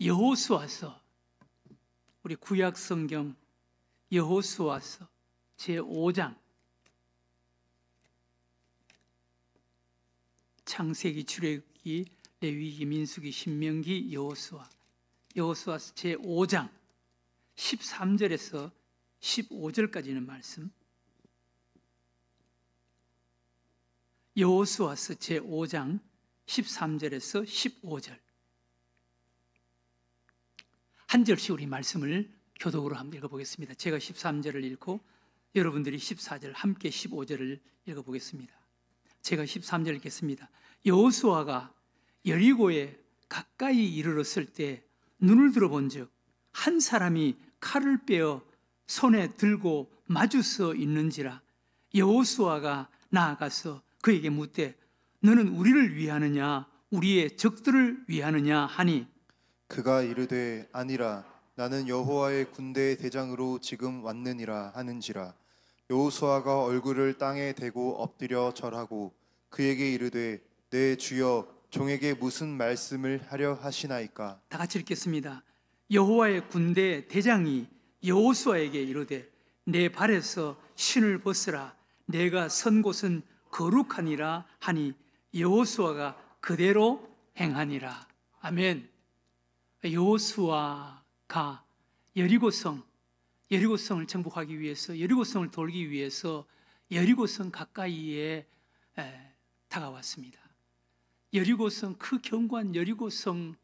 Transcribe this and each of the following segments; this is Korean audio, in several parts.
여호수아서, 우리 구약 성경 여호수아서 제5장, 창세기, 출애굽기, 레위기, 민수기, 신명기, 여호수아서 제5장 13절에서 15절까지는 말씀. 여호수아서 제5장 13절에서 15절 한 절씩 우리 말씀을 교독으로 한번 읽어보겠습니다. 제가 13절을 읽고 여러분들이 14절, 함께 15절을 읽어보겠습니다. 제가 13절 읽겠습니다. 여호수아가 여리고에 가까이 이르렀을 때 눈을 들어본 즉 한 사람이 칼을 빼어 손에 들고 마주서 있는지라. 여호수아가 나아가서 그에게 묻되 너는 우리를 위하느냐 우리의 적들을 위하느냐 하니, 그가 이르되 아니라 나는 여호와의 군대의 대장으로 지금 왔느니라 하는지라. 여호수아가 얼굴을 땅에 대고 엎드려 절하고 그에게 이르되 내 주여 종에게 무슨 말씀을 하려 하시나이까. 다 같이 읽겠습니다. 여호와의 군대 대장이 여호수아에게 이르되 내 발에서 신을 벗으라. 내가 선 곳은 거룩하니라 하니 여호수아가 그대로 행하니라. 아멘. 여호수아가 여리고성을 정복하기 위해서, 여리고성을 돌기 위해서 여리고성 가까이에 다가왔습니다. 여리고성, 그 견고한 여리고성을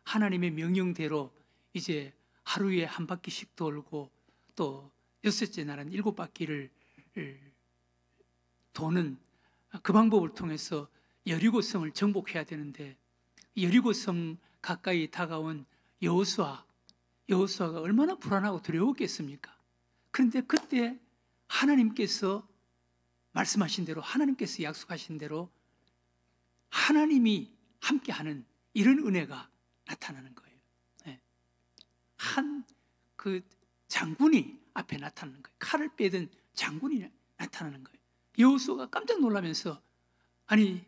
하나님의 명령대로 이제 하루에 한 바퀴씩 돌고 또 여섯째 날은 7바퀴를 도는 그 방법을 통해서 여리고성을 정복해야 되는데, 여리고성 가까이 다가온 여호수아가 얼마나 불안하고 두려웠겠습니까? 그런데 그때 하나님께서 말씀하신 대로, 하나님께서 약속하신 대로 하나님이 함께하는 이런 은혜가 나타나는 거예요. 한 그 장군이 앞에 나타나는 거예요. 칼을 빼든 장군이 나타나는 거예요. 여호수아가 깜짝 놀라면서 아니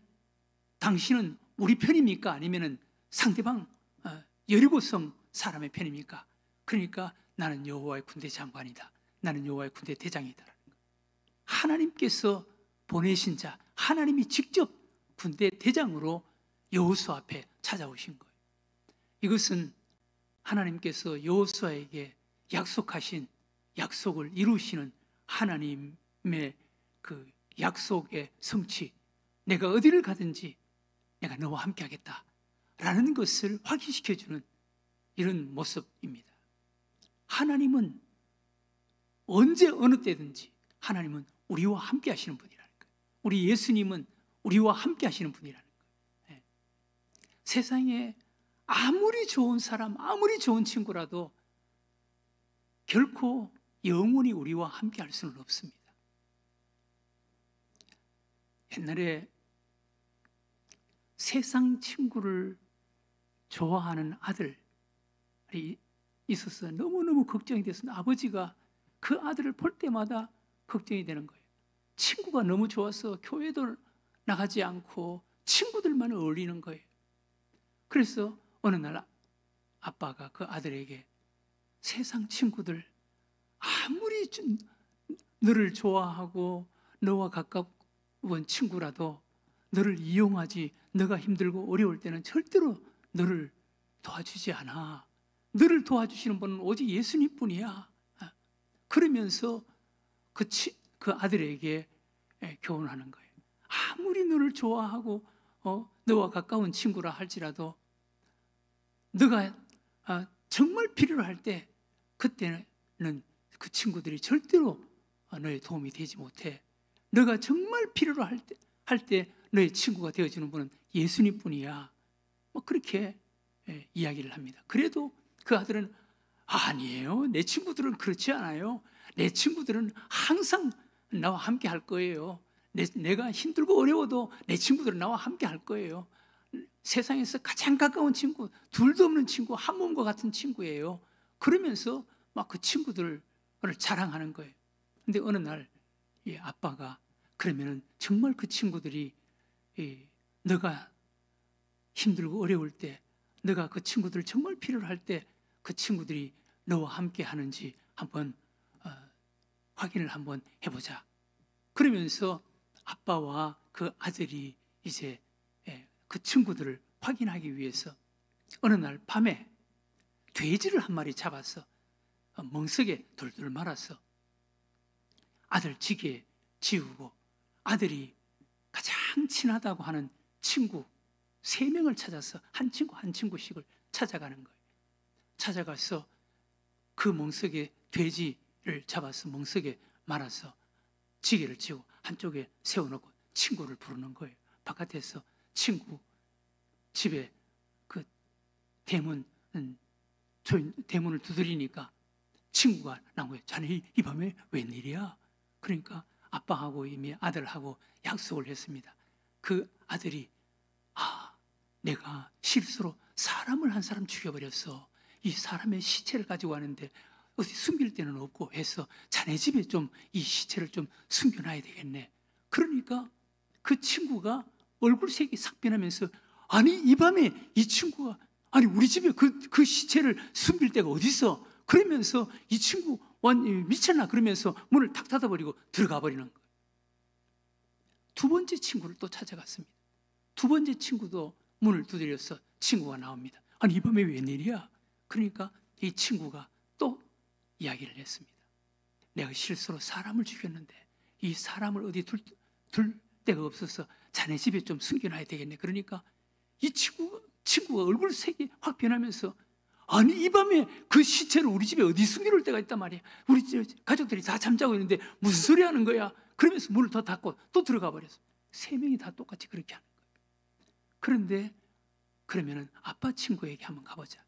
당신은 우리 편입니까? 아니면은 상대방 여리고성 사람의 편입니까? 그러니까 나는 여호와의 군대 장관이다. 나는 여호와의 군대 대장이다. 하나님께서 보내신 자, 하나님이 직접 군대 대장으로 여호수아 앞에 찾아오신 거예요. 이것은 하나님께서 여호수아에게 약속하신 약속을 이루시는 하나님의 그 약속의 성취, 내가 어디를 가든지 내가 너와 함께 하겠다 라는 것을 확인시켜주는 이런 모습입니다. 하나님은 언제 어느 때든지 하나님은 우리와 함께 하시는 분이라는 거예요. 우리 예수님은 우리와 함께 하시는 분이라는 거예요. 세상에 아무리 좋은 사람, 아무리 좋은 친구라도 결코 영원히 우리와 함께 할 수는 없습니다. 옛날에 세상 친구를 좋아하는 아들이 있어서 너무너무 걱정이 됐습니다. 아버지가 그 아들을 볼 때마다 걱정이 되는 거예요. 친구가 너무 좋아서 교회도 나가지 않고 친구들만 어울리는 거예요. 그래서 어느 날 아빠가 그 아들에게 세상 친구들 아무리 너를 좋아하고 너와 가까운 친구라도 너를 이용하지, 너가 힘들고 어려울 때는 절대로 너를 도와주지 않아. 너를 도와주시는 분은 오직 예수님뿐이야. 그러면서 그 아들에게 교훈하는 거예요. 아무리 너를 좋아하고 너와 가까운 친구라 할지라도 너가 정말 필요로 할 때 그때는 그 친구들이 절대로 너의 도움이 되지 못해. 너가 정말 필요로 할 때 너의 친구가 되어주는 분은 예수님뿐이야. 그렇게 이야기를 합니다. 그래도 그 아들은 아니에요. 내 친구들은 그렇지 않아요. 내 친구들은 항상 나와 함께 할 거예요. 내가 힘들고 어려워도 내 친구들은 나와 함께 할 거예요. 세상에서 가장 가까운 친구, 둘도 없는 친구, 한 몸과 같은 친구예요. 그러면서 막 그 친구들을 자랑하는 거예요. 근데 어느 날 아빠가 그러면은 정말 그 친구들이 너가 힘들고 어려울 때 너가 그 친구들 정말 필요로 할 때 그 친구들이 너와 함께 하는지 한번 확인을 한번 해보자. 그러면서 아빠와 그 아들이 이제 그 친구들을 확인하기 위해서 어느 날 밤에 돼지를 한 마리 잡아서 멍석에 돌돌 말아서 아들 지게에 지우고 아들이 가장 친하다고 하는 친구 3명을 찾아서 한 친구 한 친구씩을 찾아가는 거예요. 찾아가서 그 멍석에 돼지를 잡아서 멍석에 말아서 지게를 지고 한쪽에 세워놓고 친구를 부르는 거예요. 바깥에서 친구 집에 그 대문을 두드리니까 친구가 나온 거예요. 자네 이 밤에 웬일이야? 그러니까 아빠하고 이미 아들하고 약속을 했습니다. 그 아들이 내가 실수로 사람을 한 사람 죽여버렸어. 이 사람의 시체를 가지고 왔는데 어디 숨길 데는 없고 해서 자네 집에 좀 이 시체를 좀 숨겨놔야 되겠네. 그러니까 그 친구가 얼굴색이 싹 변하면서 아니 이 밤에 이 친구가 아니 우리 집에 그 시체를 숨길 데가 어디 있어? 그러면서 이 친구 미쳤나? 그러면서 문을 탁 닫아버리고 들어가 버리는 거예요. 두 번째 친구를 또 찾아갔습니다. 두 번째 친구도 문을 두드려서 친구가 나옵니다. 아니 이 밤에 웬일이야? 그러니까 이 친구가 또 이야기를 했습니다. 내가 실수로 사람을 죽였는데 이 사람을 어디 둘 데가 없어서 자네 집에 좀 숨겨놔야 되겠네. 그러니까 이 친구가 얼굴색이 확 변하면서 아니 이 밤에 그 시체를 우리 집에 어디 숨겨놓을 때가 있단 말이야. 우리 가족들이 다 잠자고 있는데 무슨 소리 하는 거야? 그러면서 문을 더 닫고 또 들어가 버렸어. 3명이 다 똑같이 그렇게 하는 거예요. 그런데 그러면은 아빠 친구에게 한번 가보자.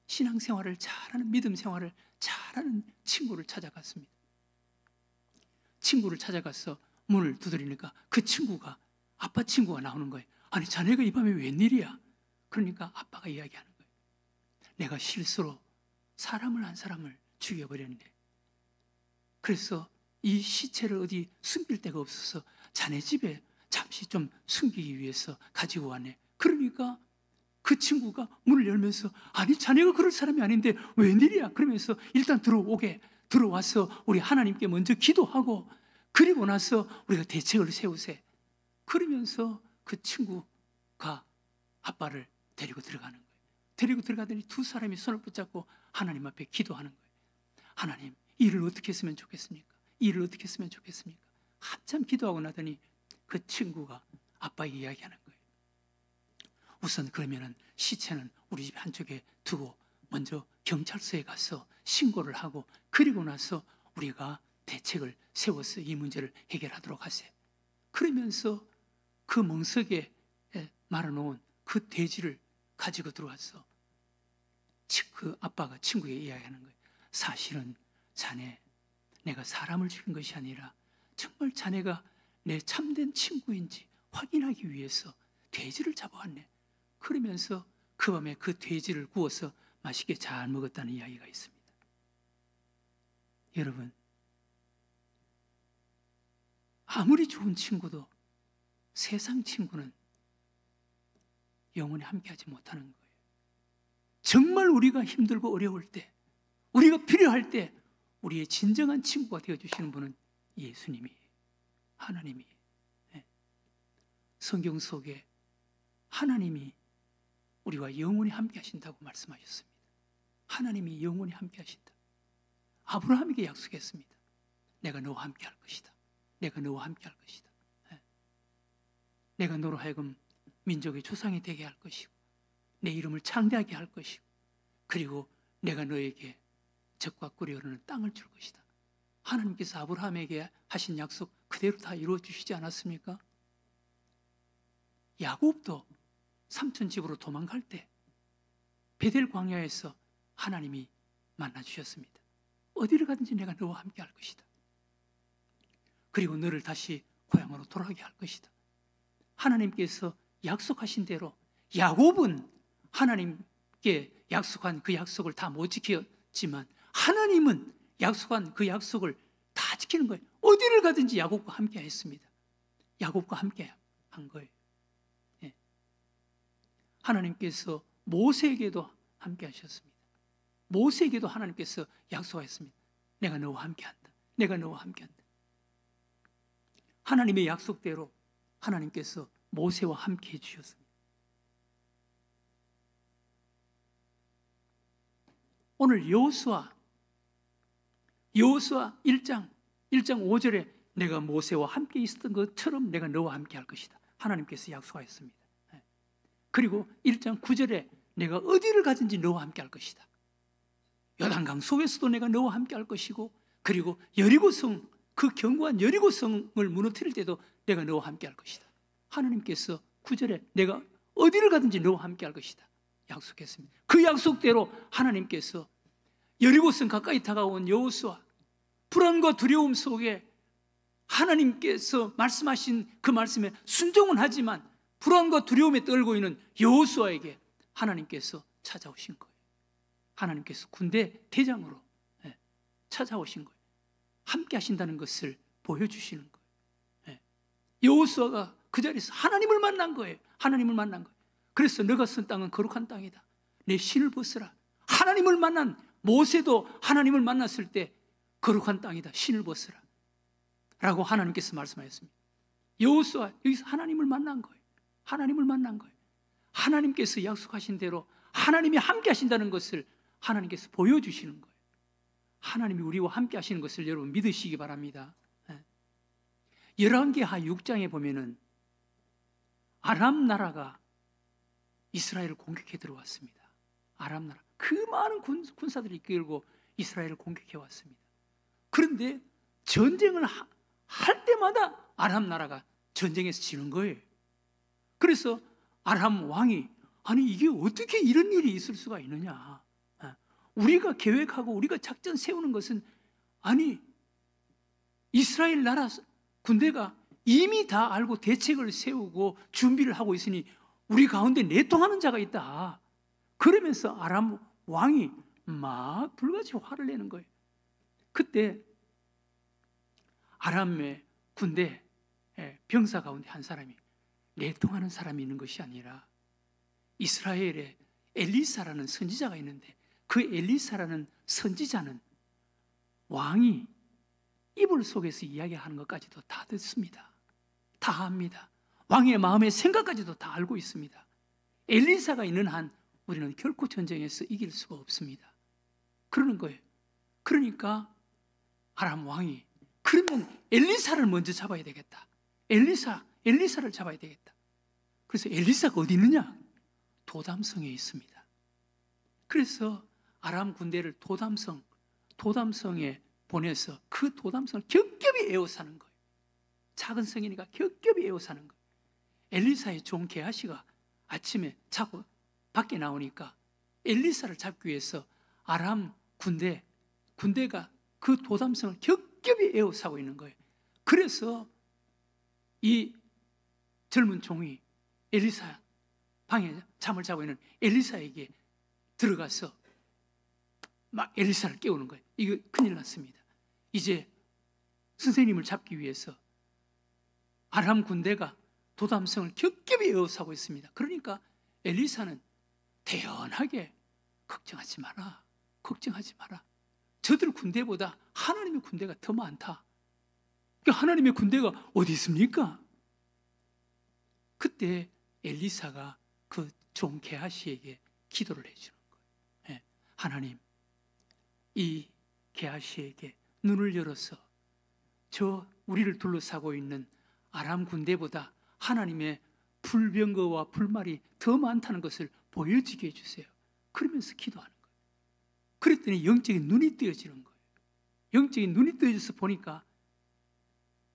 신앙생활을 잘하는, 믿음 생활을 잘하는 친구를 찾아갔습니다. 친구를 찾아가서 문을 두드리니까 그 친구가 아빠 친구가 나오는 거예요. 아니 자네가 이 밤에 웬일이야? 그러니까 아빠가 이야기하는 거예요. 내가 실수로 사람을 한 사람을 죽여버렸는데 그래서 이 시체를 어디 숨길 데가 없어서 자네 집에 잠시 좀 숨기기 위해서 가지고 왔네. 그러니까 그 친구가 문을 열면서 아니 자네가 그럴 사람이 아닌데 웬일이야? 그러면서 일단 들어와서 우리 하나님께 먼저 기도하고 그리고 나서 우리가 대책을 세우세. 그러면서 그 친구가 아빠를 데리고 들어가는 거예요. 데리고 들어가더니 두 사람이 손을 붙잡고 하나님 앞에 기도하는 거예요. 하나님, 일을 어떻게 했으면 좋겠습니까? 일을 어떻게 했으면 좋겠습니까? 한참 기도하고 나더니 그 친구가 아빠에게 이야기하는 거예요. 우선 그러면은 시체는 우리 집 한쪽에 두고 먼저 경찰서에 가서 신고를 하고 그리고 나서 우리가 대책을 세워서 이 문제를 해결하도록 하세요. 그러면서 그 멍석에 말아놓은 그 돼지를 가지고 들어와서 그 아빠가 친구에게 이야기하는 거예요. 사실은 자네, 내가 사람을 죽인 것이 아니라 정말 자네가 내 참된 친구인지 확인하기 위해서 돼지를 잡아왔네. 그러면서 그 밤에 그 돼지를 구워서 맛있게 잘 먹었다는 이야기가 있습니다. 여러분, 아무리 좋은 친구도 세상 친구는 영원히 함께하지 못하는 거예요. 정말 우리가 힘들고 어려울 때, 우리가 필요할 때 우리의 진정한 친구가 되어주시는 분은 예수님이, 하나님이. 성경 속에 하나님이 우리와 영원히 함께 하신다고 말씀하셨습니다. 하나님이 영원히 함께 하신다. 아브라함에게 약속했습니다. 내가 너와 함께 할 것이다. 내가 너와 함께 할 것이다. 내가 너로 하여금 민족의 조상이 되게 할 것이고 내 이름을 창대하게 할 것이고 그리고 내가 너에게 적과 꿀이 흐르는 땅을 줄 것이다. 하나님께서 아브라함에게 하신 약속 그대로 다 이루어 주시지 않았습니까? 야곱도 삼촌 집으로 도망갈 때 베델 광야에서 하나님이 만나 주셨습니다. 어디를 가든지 내가 너와 함께 할 것이다. 그리고 너를 다시 고향으로 돌아가게 할 것이다. 하나님께서 약속하신 대로 야곱은 하나님께 약속한 그 약속을 다 못 지켰지만 하나님은 약속한 그 약속을 다 지키는 거예요. 어디를 가든지 야곱과 함께 했습니다. 야곱과 함께 한 거예요. 하나님께서 모세에게도 함께 하셨습니다. 모세에게도 하나님께서 약속하셨습니다. 내가 너와 함께한다. 내가 너와 함께한다. 하나님의 약속대로 하나님께서 모세와 함께 해주셨습니다. 오늘 여호수아 1장 5절에 내가 모세와 함께 있었던 것처럼 내가 너와 함께 할 것이다. 하나님께서 약속하였습니다. 그리고 1장 9절에 내가 어디를 가든지 너와 함께 할 것이다. 요단강 속에서도 내가 너와 함께 할 것이고, 그리고 여리고성, 그 견고한 여리고성을 무너뜨릴 때도 내가 너와 함께 할 것이다. 하나님께서 9절에 내가 어디를 가든지 너와 함께 할 것이다 약속했습니다. 그 약속대로 하나님께서 여리고성 가까이 다가온 여호수아, 불안과 두려움 속에 하나님께서 말씀하신 그 말씀에 순종은 하지만 불안과 두려움에 떨고 있는 여호수아에게 하나님께서 찾아오신 거예요. 하나님께서 군대 대장으로 찾아오신 거예요. 함께 하신다는 것을 보여주시는 거예요. 여호수아가 그 자리에서 하나님을 만난 거예요. 하나님을 만난 거예요. 그래서 너가 선 땅은 거룩한 땅이다. 내 신을 벗으라. 하나님을 만난 모세도 하나님을 만났을 때 거룩한 땅이다. 신을 벗으라 라고 하나님께서 말씀하셨습니다. 여호수아 여기서 하나님을 만난 거예요. 하나님을 만난 거예요. 하나님께서 약속하신 대로 하나님이 함께 하신다는 것을 하나님께서 보여주시는 거예요. 하나님이 우리와 함께 하시는 것을 여러분 믿으시기 바랍니다. 열왕기하 6장에 보면은 아람 나라가 이스라엘을 공격해 들어왔습니다. 아람 나라, 그 많은 군사들이 이끌고 이스라엘을 공격해 왔습니다. 그런데 전쟁을 할 때마다 아람 나라가 전쟁에서 지는 거예요. 그래서 아람 왕이 아니 이게 어떻게 이런 일이 있을 수가 있느냐, 우리가 계획하고 우리가 작전 세우는 것은 아니 이스라엘 나라 군대가 이미 다 알고 대책을 세우고 준비를 하고 있으니 우리 가운데 내통하는 자가 있다. 그러면서 아람 왕이 막 불같이 화를 내는 거예요. 그때 아람의 군대 병사 가운데 한 사람이 내통하는 사람이 있는 것이 아니라 이스라엘에 엘리사라는 선지자가 있는데 그 엘리사라는 선지자는 왕이 이불 속에서 이야기하는 것까지도 다 듣습니다. 다 압니다. 왕의 마음의 생각까지도 다 알고 있습니다. 엘리사가 있는 한 우리는 결코 전쟁에서 이길 수가 없습니다. 그러는 거예요. 그러니까 아람 왕이 그러면 엘리사를 먼저 잡아야 되겠다. 엘리사를 잡아야 되겠다. 그래서 엘리사가 어디 있느냐? 도담성에 있습니다. 그래서 아람 군대를 도담성에 보내서 그 도담성을 겹겹이 에워싸는 거예요. 작은 성이니까 겹겹이 에워싸는 거예요. 엘리사의 종 게하시가 아침에 자고 밖에 나오니까 엘리사를 잡기 위해서 아람 군대가 그 도담성을 겹겹이 에워싸고 있는 거예요. 그래서 이 젊은 종이 엘리사 방에 잠을 자고 있는 엘리사에게 들어가서 막 엘리사를 깨우는 거예요. 이거 큰일 났습니다. 이제 선생님을 잡기 위해서 아람 군대가 도담성을 겹겹이 에워싸고 있습니다. 그러니까 엘리사는 대연하게 걱정하지 마라. 걱정하지 마라. 저들 군대보다 하나님의 군대가 더 많다. 하나님의 군대가 어디 있습니까? 그때 엘리사가 그 종 게하시에게 기도를 해주는 거예요. 하나님, 이 게하시에게 눈을 열어서 저 우리를 둘러싸고 있는 아람 군대보다 하나님의 불병거와 불말이 더 많다는 것을 보여지게 해주세요. 그러면서 기도하는 거예요. 그랬더니 영적인 눈이 뜨여지는 거예요. 영적인 눈이 뜨여져서 보니까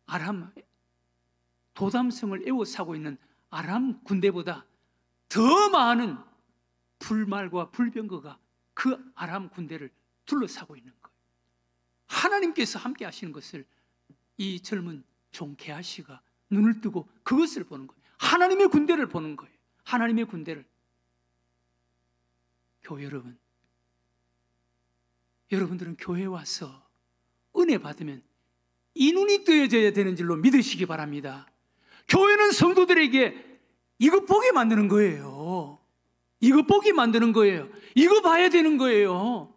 아람 도담성을 에워싸고 있는 아람 군대보다 더 많은 불말과 불병거가 그 아람 군대를 둘러싸고 있는 거예요. 하나님께서 함께 하시는 것을 이 젊은 종 게하시가 눈을 뜨고 그것을 보는 거예요. 하나님의 군대를 보는 거예요. 하나님의 군대를. 교회 여러분, 여러분들은 교회에 와서 은혜 받으면 이 눈이 뜨여져야 되는 줄로 믿으시기 바랍니다. 교회는 성도들에게 이거 보게 만드는 거예요. 이거 보게 만드는 거예요. 이거 봐야 되는 거예요.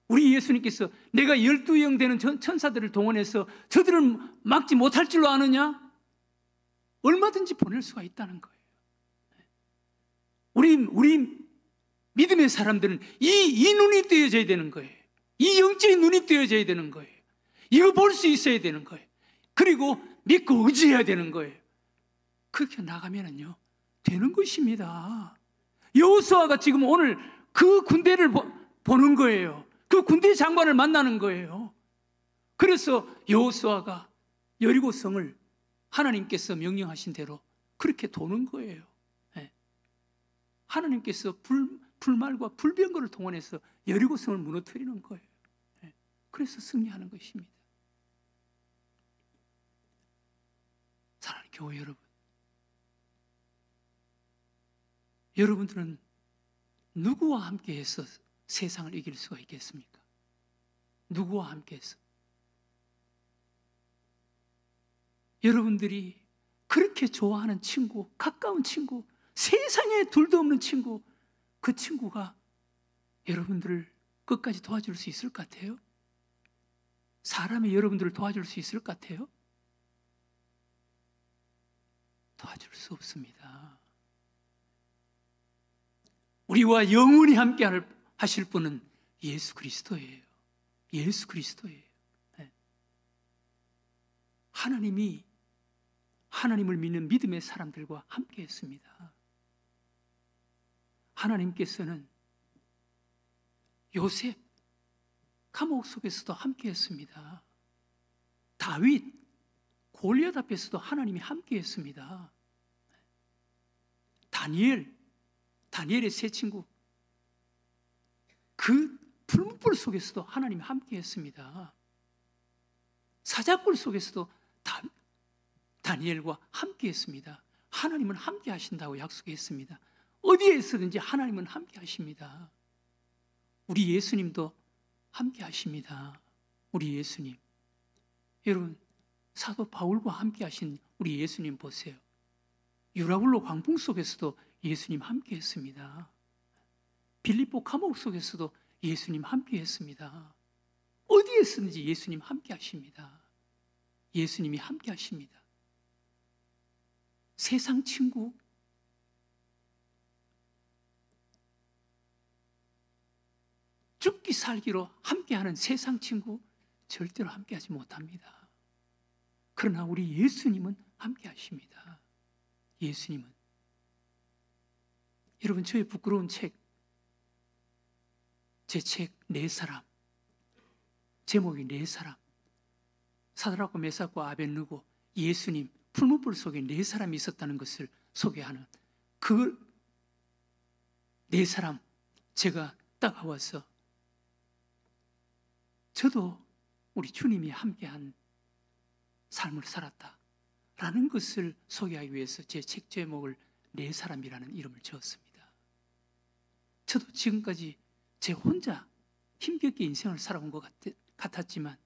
우리 예수님께서 내가 12영 되는 천사들을 동원해서 저들을 막지 못할 줄로 아느냐? 얼마든지 보낼 수가 있다는 거예요. 우리 믿음의 사람들은 이 눈이 뜨여져야 되는 거예요. 이 영적인 눈이 뜨여져야 되는 거예요. 이거 볼 수 있어야 되는 거예요. 그리고 믿고 의지해야 되는 거예요. 그렇게 나가면은요 되는 것입니다. 여호수아가 지금 오늘 그 군대를 보는 거예요. 그 군대 장관을 만나는 거예요. 그래서 여호수아가 여리고성을 하나님께서 명령하신 대로 그렇게 도는 거예요. 하나님께서 불말과 불병거를 동원해서 여리고성을 무너뜨리는 거예요. 그래서 승리하는 것입니다. 사랑하는 교회 여러분, 여러분들은 누구와 함께해서 세상을 이길 수가 있겠습니까? 누구와 함께해서? 여러분들이 그렇게 좋아하는 친구, 가까운 친구, 세상에 둘도 없는 친구, 그 친구가 여러분들을 끝까지 도와줄 수 있을 것 같아요? 사람이 여러분들을 도와줄 수 있을 것 같아요? 도와줄 수 없습니다. 우리와 영원히 함께 하실 분은 예수 그리스도예요. 예수 그리스도예요. 하나님이 하나님을 믿는 믿음의 사람들과 함께 했습니다. 하나님께서는 요셉 감옥 속에서도 함께 했습니다. 다윗 골리앗 앞에서도 하나님이 함께 했습니다. 다니엘의 세 친구 그 풀무불 속에서도 하나님이 함께 했습니다. 사자굴 속에서도 다니엘과 함께 했습니다. 하나님은 함께 하신다고 약속했습니다. 어디에 있든지 하나님은 함께 하십니다. 우리 예수님도 함께 하십니다. 우리 예수님. 여러분, 사도 바울과 함께 하신 우리 예수님 보세요. 유라굴로 광풍 속에서도 예수님 함께 했습니다. 빌립보 감옥 속에서도 예수님 함께 했습니다. 어디에 있든지 예수님 함께 하십니다. 예수님이 함께 하십니다. 세상 친구, 죽기 살기로 함께하는 세상 친구 절대로 함께하지 못합니다. 그러나 우리 예수님은 함께하십니다. 예수님은. 여러분, 저의 부끄러운 책, 제 책 네 사람, 제목이 네 사람, 사드락과 메삭과 아벳느고, 예수님, 풀무불 속에 네 사람이 있었다는 것을 소개하는 그 네 사람 제가 따가워서 저도 우리 주님이 함께한 삶을 살았다라는 것을 소개하기 위해서 제 책 제목을 네 사람이라는 이름을 지었습니다. 저도 지금까지 제 혼자 힘겹게 인생을 살아온 것 같았지만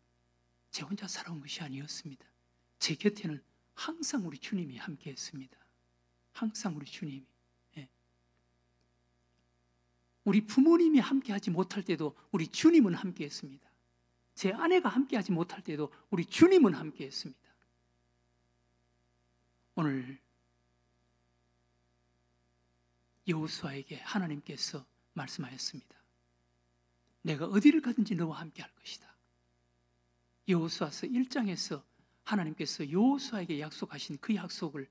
제 혼자 살아온 것이 아니었습니다. 제 곁에는 항상 우리 주님이 함께했습니다. 항상 우리 주님이. 우리 부모님이 함께하지 못할 때도 우리 주님은 함께했습니다. 제 아내가 함께하지 못할 때도 우리 주님은 함께했습니다. 오늘 여호수아에게 하나님께서 말씀하였습니다. 내가 어디를 가든지 너와 함께할 것이다. 여호수아서 1장에서 하나님께서 여호수아에게 약속하신 그 약속을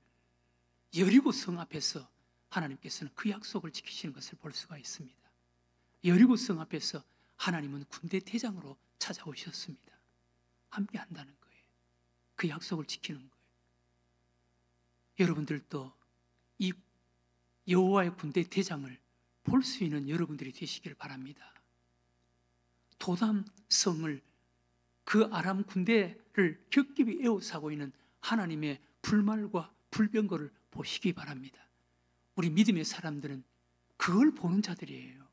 여리고 성 앞에서 하나님께서는 그 약속을 지키시는 것을 볼 수가 있습니다. 여리고 성 앞에서 하나님은 군대 대장으로 찾아오셨습니다. 함께 한다는 거예요. 그 약속을 지키는 거예요. 여러분들도 이 여호와의 군대 대장을 볼 수 있는 여러분들이 되시길 바랍니다. 도담 성을 그 아람 군대를 겹겹이 에워싸고 있는 하나님의 불말과 불병거를 보시기 바랍니다. 우리 믿음의 사람들은 그걸 보는 자들이에요.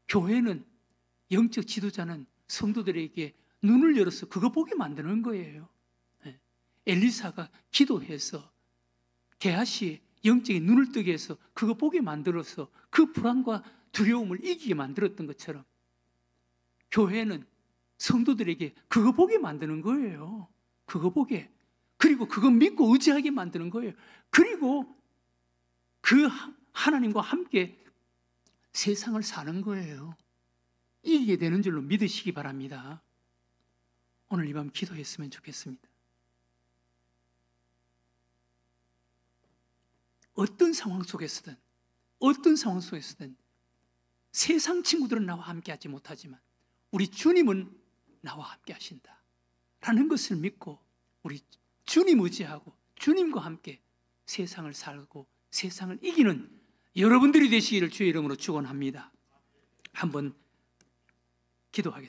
교회는, 영적 지도자는 성도들에게 눈을 열어서 그거 보게 만드는 거예요. 엘리사가 기도해서 게하시의 영적인 눈을 뜨게 해서 그거 보게 만들어서 그 불안과 두려움을 이기게 만들었던 것처럼 교회는 성도들에게 그거 보게 만드는 거예요. 그거 보게. 그리고 그거 믿고 의지하게 만드는 거예요. 그리고 그 하나님과 함께 세상을 사는 거예요. 이기게 되는 줄로 믿으시기 바랍니다. 오늘 이 밤 기도했으면 좋겠습니다. 어떤 상황 속에서든 세상 친구들은 나와 함께 하지 못하지만 우리 주님은 나와 함께 하신다 라는 것을 믿고 우리 주님 의지하고 주님과 함께 세상을 살고 세상을 이기는 여러분들이 되시기를 주의 이름으로 축원합니다. 한번 기도하겠습니다.